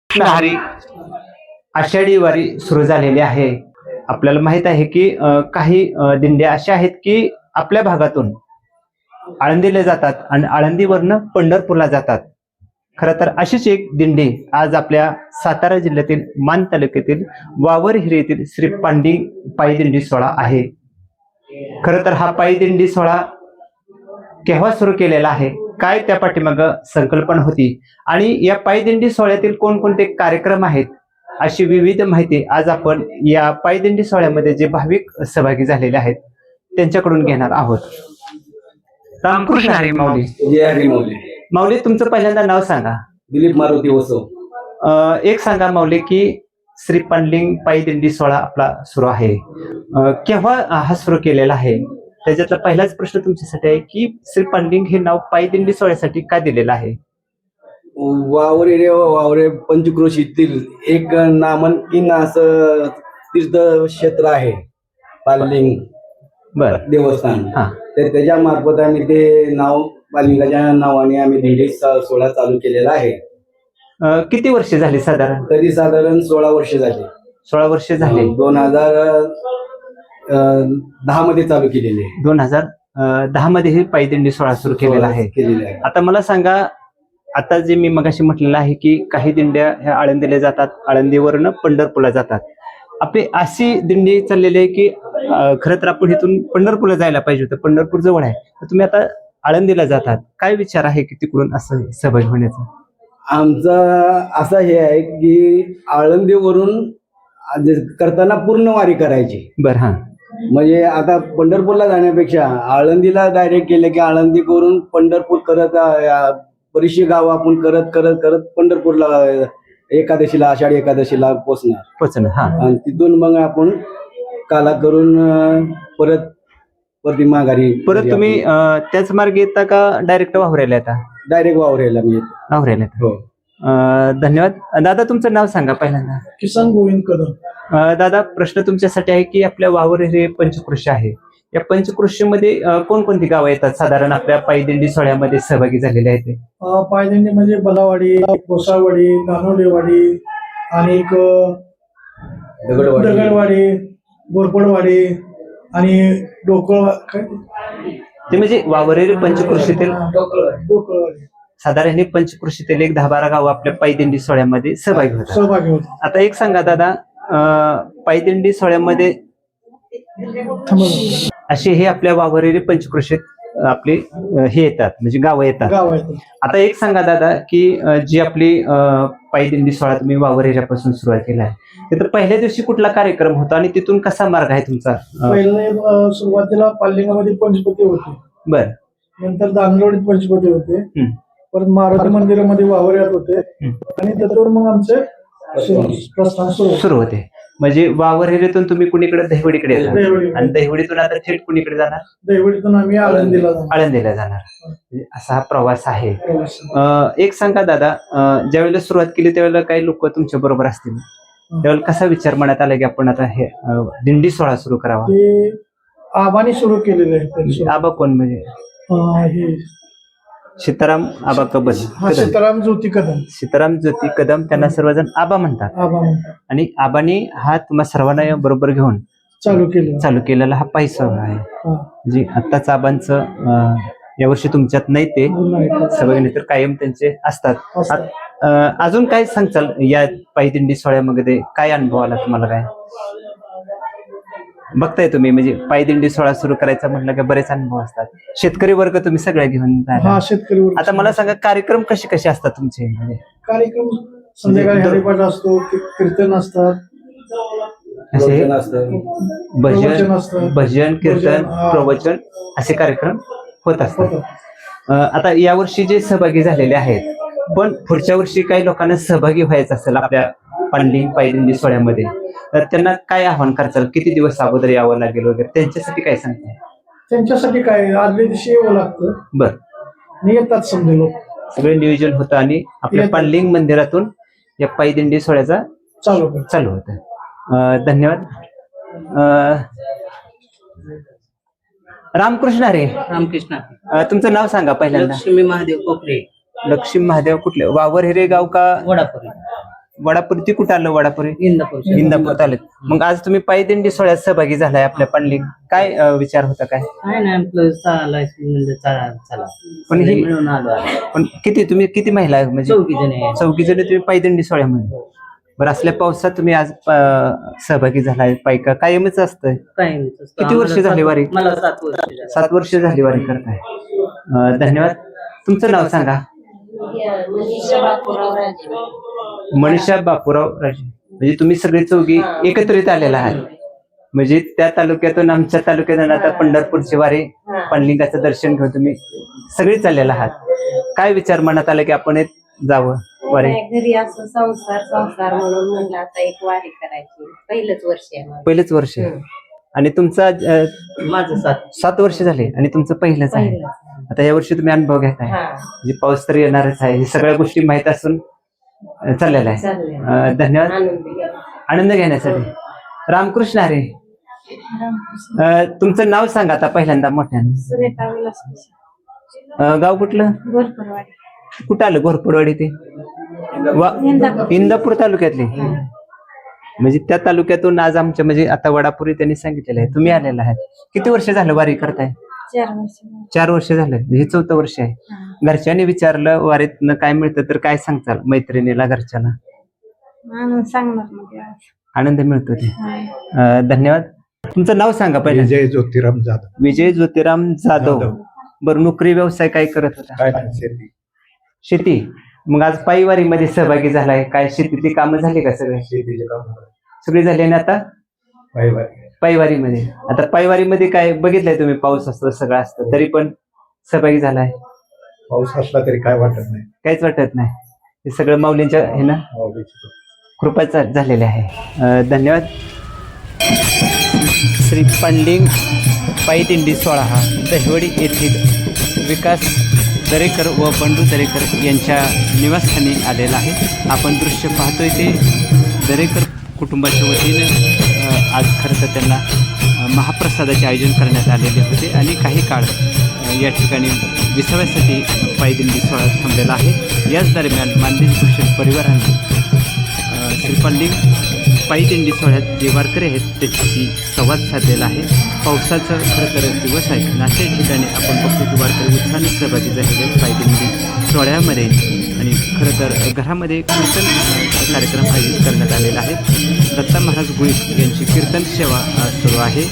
नारी आषाढी वारी सुरू झालेली आहे. आपल्याला माहित आहे की काही दिंड्या अशा आहेत की आपल्या भागातून आळंदीला जातात आणि आळंदीवरनं पंढरपूरला जातात. खरं तर अशीच एक दिंडी आज आपल्या सातारा जिल्ह्यातील मान तालुक्यातील वावर हिरे येथील श्री पांडी पायी दिंडी सोहळा आहे. खरं तर हा पायी दिंडी सोहळा केव्हा सुरू केलेला आहे, काय त्या पाठीमाग संकल्पना होती आणि या पायी दिंडी सोहळ्यातील कोणकोणते कार्यक्रम आहेत, अशी विविध माहिती आज आपण या पायी दिंडी सोहळ्यामध्ये जे भाविक सहभागी झालेले आहेत त्यांच्याकडून घेणार आहोत. रामकृष्ण हरी माऊली. जय हरी माऊली. माऊली, तुमचं पहिल्यांदा नाव सांगा. दिलीप मारुती वसव. एक सांगा माऊली की श्री पांडलिंग पायी दिंडी सोहळा आपला सुरू आहे, केव्हा हा सुरू केलेला आहे? त्याच्यातला पहिलाच प्रश्न तुमच्यासाठी आहे की श्री पांडलिंग हे नाव पायी दिंडी सोहळ्यासाठी का दिलेलं आहे? वावरे पंचक्रोशीतील एक नामांकित असं तीर्थक्षेत्र आहे पाललिंग बर देवस्थान. हा. तर त्याच्या मार्फत आम्ही ते नाव पालिंगाच्या नावाने आम्ही दिंडी सोहळा चालू केलेला आहे. किती वर्ष झाली साधारण? तरी साधारण 16 वर्ष झाली. 16 वर्ष झाले. 2010 मध्ये चालू केलेली आहे. 2010 मध्ये ही पायी दिंडी सोहळा सुरू केलेला आहे. आता मला सांगा, आता जे मी मगाशी म्हटलेलं आहे की काही दिंड्या ह्या आळंदीला जातात, आळंदीवरनं पंढरपूरला जातात. आपली अशी दिंडी चाललेली आहे की खरं तर आपण इथून पंढरपूरला जायला पाहिजे होतं, पंढरपूर जवळ आहे, तर तुम्ही आता आळंदीला जातात. काय विचार आहे की तिकडून असं सहभागी होण्याचा? आमचं असं हे आहे की आळंदीवरून करताना पूर्ण वारी करायची. बर. हा. म्हणजे आता पंढरपूरला जाण्यापेक्षा आळंदीला डायरेक्ट केलं की आळंदी करून पंढरपूर करत बरीचशी गावं आपण करत करत करत पंढरपूरला एकादशीला आषाढी एकादशीला पोचणार. हा. आणि तिथून मग आपण काला करून परत माघारी. परत तुम्ही त्याच मार्गे येता का डायरेक्ट वाहुऱ्याला येता? डायरेक्ट वावरायला मी वाहुऱ्याला येता. हो. धन्यवाद. दादा, तुमचं नाव सांगा पहिल्यांदा. किसन गोविंद कदम. दादा, प्रश्न तुमच्यासाठी आहे की आपल्या वावर हे पंचकृषी आहे, या पंचकृषीमध्ये कोणकोणती गावं येतात साधारण आपल्या पायी दिंडी सोहळ्यामध्ये सहभागी झालेले आहेत? पायदिंडी म्हणजे बलावाडी, कोसाळवाडी, नानोडेवाडी आणि एक दगडवाडी, गोरपडवाडी आणि डोकळ. ते म्हणजे वावरेल पंचकृषीतील डोकळवाडी. साधारण हे पंचकृषीतील एक 10-12 गावं आपल्या पायी दिंडी सोहळ्यामध्ये सहभागी होतात. आता एक सांगा दादा, पायी दिंडी सोहळ्यामध्ये असे हे आपल्या वावरेल पंचकृषीत आपले हे येतात, म्हणजे गावं येतात. आता एक सांगा दादा की जी आपली पायी दिंडी सोहळा तुम्ही वावर ह्याच्यापासून सुरुवात केला आहे, तर पहिल्या दिवशी कुठला कार्यक्रम होता आणि तिथून कसा मार्ग आहे तुमचा? पहिले सुरुवातीला पालिंगामध्ये पंचपती होते. बर. नंतर दानगडीत पंचपती होते. परत मारुती मंदिरामध्ये वावऱ्यात होते आणि त्याच्यावर मग आमचे प्रस्थान सुरू होते. म्हणजे वावर हेरेतून तुम्ही कुणीकडे दहिवडीकडे येतात आणि दहिवडीतून आता थेट कुणीकडे जाणार? दहिवडीतून आम्ही आळंदीला जाणार. असा हा प्रवास आहे. एक सांगा दादा, ज्यावेळेला सुरुवात केली त्यावेळेला काही लोक तुमच्या बरोबर असतील, त्यावेळेला कसा विचार मनात आला की आपण आता हे दिंडी सोहळा सुरू करावा? ते आबानी सुरू केलेले आहे. आबा कोण? म्हणजे सीताराम आबा कबल. सीताराम ज्योती कदम. सीताराम ज्योती कदम, त्यांना सर्वजण आबा म्हणतात. आणि आबानी हा तुम्हा सर्वांना बरोबर घेऊन चालू केलेला हा पायी सोहळा आहे. म्हणजे आत्ताच आबांचं यावर्षी तुमच्यात नाही, ते सगळे तर कायम त्यांचे असतात. अजून काय सांगचाल या पायी दिंडी सोहळ्यामध्ये? काय अनुभव आला तुम्हाला? काय बघताय तुम्ही, म्हणजे पायी दिंडी सोहळा सुरू करायचा म्हटलं की बरेच अनुभव असतात. शेतकरी वर्ग तुम्ही सगळ्या घेऊन शेतकरी. आता मला सांगा, कार्यक्रम कसे कसे असतात तुमचे? म्हणजे कार्यक्रम संध्याकाळी हरिपाठ असतो, कीर्तन असतात, भजन कीर्तन प्रवचन असे कार्यक्रम होत असतात. आता यावर्षी जे सहभागी झालेले आहेत, पण पुढच्या वर्षी काही लोकांना सहभागी व्हायचं असेल आपल्या पायी दिंडी सोहळ्यामध्ये, तर त्यांना काय आव्हान करताल? किती दिवस अगोदर यावं लागेल वगैरे, त्यांच्यासाठी काय सांगताय? त्यांच्यासाठी काय, आदल्या दिवशी यावं लागतं. बर. येतात समजे लोक, सगळे नियोजन होतं आणि आपल्या पांडलिंग मंदिरातून या पायी दिंडी सोहळ्याचा चालू होतं. धन्यवाद. रामकृष्ण हरी. रामकृष्ण. तुमचं नाव सांगा पहिल्यांदा. लक्ष्मी महादेव कोपरे. लक्ष्मी महादेव कुठले? वावर हिरे गाव का? वडापुरी. वडापुरी ती कुठं आलं वडापुरी इंदापूर तालुक्यात. मग आज तुम्ही पायदिंडी सोहळ्यात सहभागी झालाय आपल्या पांडलिंग काय विचार होता काय? काय नाही आपलं चालायचं म्हणजे चला पण सगळे ही मिळून आलो आहे. पण तुम्ही किती महिला आहे? म्हणजे 4 जण आहे. 4 जण तुम्ही पायदिंडी सोहळ्यामध्ये. बरं असल्या पावसात तुम्ही आज सहभागी झालाय पायका कायमच असतंय. काय नाही तसं. किती वर्ष झाली वारी? मला 7 वर्ष झाली. 7 वर्ष झाली वारी करताय. धन्यवाद. तुमचं नाव सांगा. मनीषा बापूराव राजे. म्हणजे तुम्ही सगळे 4 एकत्रित आलेला आहात. म्हणजे त्या तालुक्यातून आमच्या तालुक्यातून आता पंढरपूरची वारी पांडलिंगाचं दर्शन घेऊन तुम्ही सगळे चाललेला आहात. काय विचार मनात आला की आपण एक जावं वारी? घरी असं संसार म्हणून म्हणलं आता एक वारी करायची. पहिलंच वर्ष आहे माझं. पहिलेच वर्ष आणि तुमचा माझं 7 वर्ष झाले आणि तुमचं पहिलंच आहे. पहिलंच. आता या वर्षी तुम्ही अनुभव घेताय. हा. म्हणजे पाऊस तर येणारच आहे. हे सगळ्या गोष्टी माहित असून चाललेला आहे. चाललंय. धन्यवाद. आनंदी गेला. आनंद घेण्यासाठी. रामकृष्ण हरे. तुमचं नाव सांगा आता पहिल्यांदा मोठ्यानं. सुरेखा विलास गाव कुठलं? गोरपरवाडी. कुठं आलं घोरपडवाडी ते? इंदापूर तालुक्यातले. म्हणजे त्या तालुक्यातून आज आमच्या म्हणजे आता वडापुरी त्यांनी सांगितलेलं आहे. तुम्ही आलेला आहात. किती वर्ष झालं वारी करताय? 4 वर्ष. 4 वर्ष झालं. हे 4थं वर्ष आहे. घरच्यांनी विचारलं वारीतनं काय मिळतं तर काय सांगताल मैत्रिणीला घरच्याला? आनंद सांगणार म्हणजे आज. आनंद मिळतो ते. धन्यवाद. तुमचं नाव सांगा पहिले. विजय ज्योतिराम जाधव. विजय ज्योतिराम जाधव. बरं नोकरी व्यवसाय काय करत होता? काय नाही, शेती. शेती. मग आज पायवारीमध्ये सहभागी झालाय. काय शेतीतली कामं झाली का सगळे? शेतीचे काम सगळी झाली आणि आता पायवारी. पायवारीमध्ये. आता पायवारीमध्ये काय बघितलंय तुम्ही? पाऊस असतो सगळं असतं तरी पण सहभागी झालाय. पाऊस असला तरी काय वाटत नाही. काहीच वाटत नाही. हे सगळं माऊलींच्या हे ना कृपाच झालेले आहे. धन्यवाद. श्री पांडलिंग पायदिंडी सोहळा हा दहिवडी येथील विकास दरेकर व बंडू दरेकर यांच्या निवासस्थानी आलेला आहे. आपण दृश्य पाहतोय ते दरेकर कुटुंबाच्या वतीनं आज खरं तर त्यांना महाप्रसादाचे आयोजन करण्यात आलेले होते आणि काही काळ या ठिकाणी विसाव्यासाठी पायदिंडी सोहळा थांबलेला आहे. याच दरम्यान मानदेश भूषण परिवाराने श्रीपांडलिंग पायदिंडी सोहळ्यात जे वारकरी आहेत त्याच्याशी संवाद साधलेला आहे. पावसाचं खरं तर दिवस आहे आणि अशा ठिकाणी आपण बघतो की वारकरी उत्साहाने सहभागी झालेले आहेत पायदिंडी सोहळ्यामध्ये. आणि खरं तर घरामध्ये कीर्तन कार्यक्रम आयोजित करण्यात आलेला आहे. दत्ता महाराज गुळीक यांची कीर्तन सेवा सुरू आहे.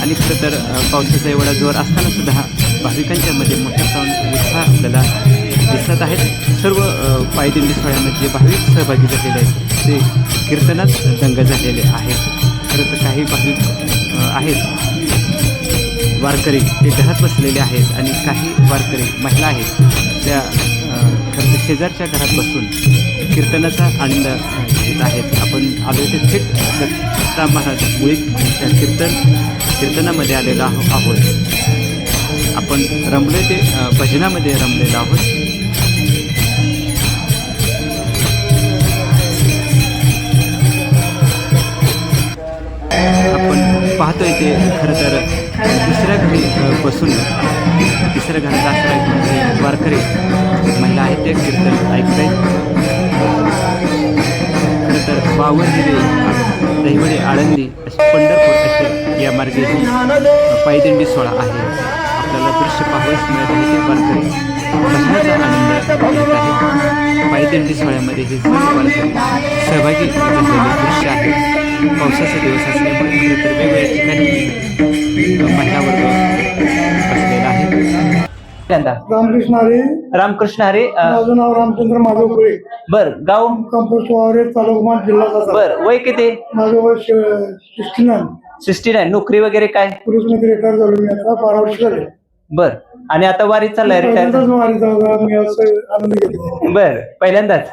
आणि खरं तर पावसाचा एवढा जोर असताना सुद्धा भाविकांच्या मध्ये मोठा उत्साह आपल्याला दिसत आहेत. सर्व पायदिंडी सोहळ्यामध्ये जे भाविक सहभागी झालेले आहेत ते कीर्तनात दंग झालेले आहेत. खरं तर काही भाविक आहेत वारकरी ते घरात बसलेले आहेत आणि काही वारकरी महिला आहेत त्या खरं तर शेजारच्या घरात बसून कीर्तनाचा आनंद घेत आहेत. आपण आलो ते थेट दत्ता महाराज मुळीच्या कीर्तनामध्ये आलेलो आहोत. आपण रमलोय ते भजनामध्ये रमलेलो आहोत. आपण पाहतोय ते खरं तर दुसऱ्या घरी बसून तिसऱ्या घरात आश्रय घेऊन जे वारकरी महिला आहेत ते कीर्तन ऐकत आहेत. खरं तर वावर हिरे दहिवडे आळंदी पंढरपूर असे या मार्गे पायदिंडी सोहळा आहे. आपल्याला दृश्य पाहावयास मिळत आहे ते वारकरी भजनाचा आनंद घेत आहेत. पायदिंडी सोहळ्यामध्ये हे सर्व वारकरी सहभागी झालेले दृश्य आहे. पावसाचा दिवस असल्यामुळे खरं तर वेगवेगळ्या ठिकाणी महिला वर्ग बसलेला आहे. रामकृष्ण हरी. रामकृष्ण हरे. माझं नाव रामचंद्र माधव कुळे. बर गाव? कंपोस्ट वावरे तालुका जिल्हा सातारा. बर वय किती? माझं वय 69. 69. नोकरी वगैरे काय? पोलीस मध्ये रिटायर झालो मी आता 12 वर्ष झाले. बर आणि आता वारी चाललाय रिटायर? पहिल्यांदाच वारीचा होता मी असं आनंद घेतला. बर पहिल्यांदाच.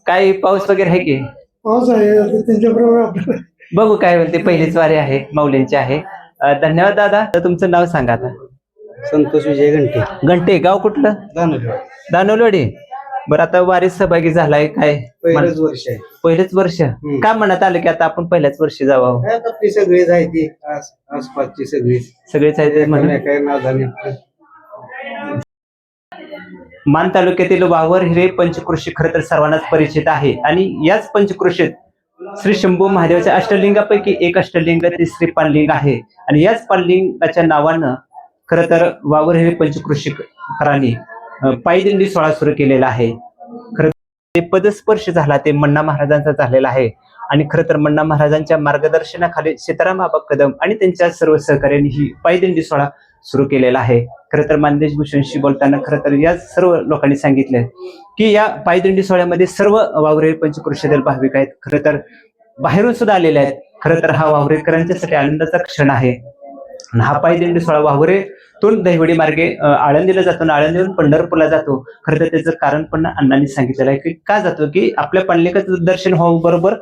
काय पाऊस वगैरे आहे की? पाऊस आहे त्यांच्याबरोबर आपल्याला बघू काय होईल ते. पहिलीच वारी आहे माऊलींची आहे. धन्यवाद दादा. तर तुमचं नाव सांगा आता. संतोष विजय घंटे. घंटे. गाव कुठलं? दानोलवाडी. बरं आता वारीत सहभागी झालाय काय? पहिलंच वर्ष आहे. पहिलेच वर्ष. का मनात आलं की आता आपण पहिल्याच वर्षी जावं? आपली सगळीच आहे ती आसपासची सगळीच सगळेच आहे म्हणून. काय नाव झाले. मान तालुक्यातील वावर हिरे पंचकृषी खरं तर सर्वांनाच परिचित आहे आणि याच पंचकृषीत श्री शंभू महादेवाच्या अष्टलिंगापैकी एक अष्टलिंग ते श्री पानलिंग आहे आणि याच पानलिंगाच्या नावानं खरं तर वावर हिरे पंचकृषीकरांनी पायदिंडी सोहळा सुरू केलेला आहे. खरं ते पदस्पर्श झाला ते मण्णा महाराजांचा झालेला आहे आणि खरं तर मण्णा महाराजांच्या मार्गदर्शनाखाली सीताराम बाबा कदम आणि त्यांच्या सर्व सहकार्यांनी ही पायदिंडी सोहळा सुरू केलेला आहे. खरं तर मानदेश भूषणशी बोलताना खरं तर या सर्व लोकांनी सांगितलं की या पायदिंडी सोहळ्यामध्ये सर्व वावरे पंचकृषीतील भाविक आहेत. खरं तर बाहेरून सुद्धा आलेले आहेत. खरं तर हा वावरेकरांच्यासाठी आनंदाचा क्षण आहे. हा पायदिंडी सोहळा वावरेतून दहिवडी मार्गे आळंदीला जातो, आळंदीवरून पंढरपूरला जातो. खरं तर त्याचं कारण पण अण्णांनी सांगितलेलं आहे की का जातो, की आपल्या पांडलिकाचं दर्शन व्हावं, बरोबर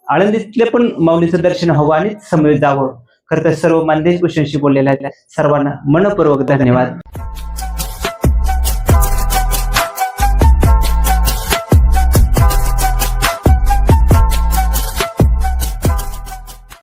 आळंदीतले पण माऊलीचं दर्शन व्हावं आणि समवेत जावं. खरं तर सर्व मानदेश भूषणशी बोललेल्या सर्वांना मनपूर्वक धन्यवाद.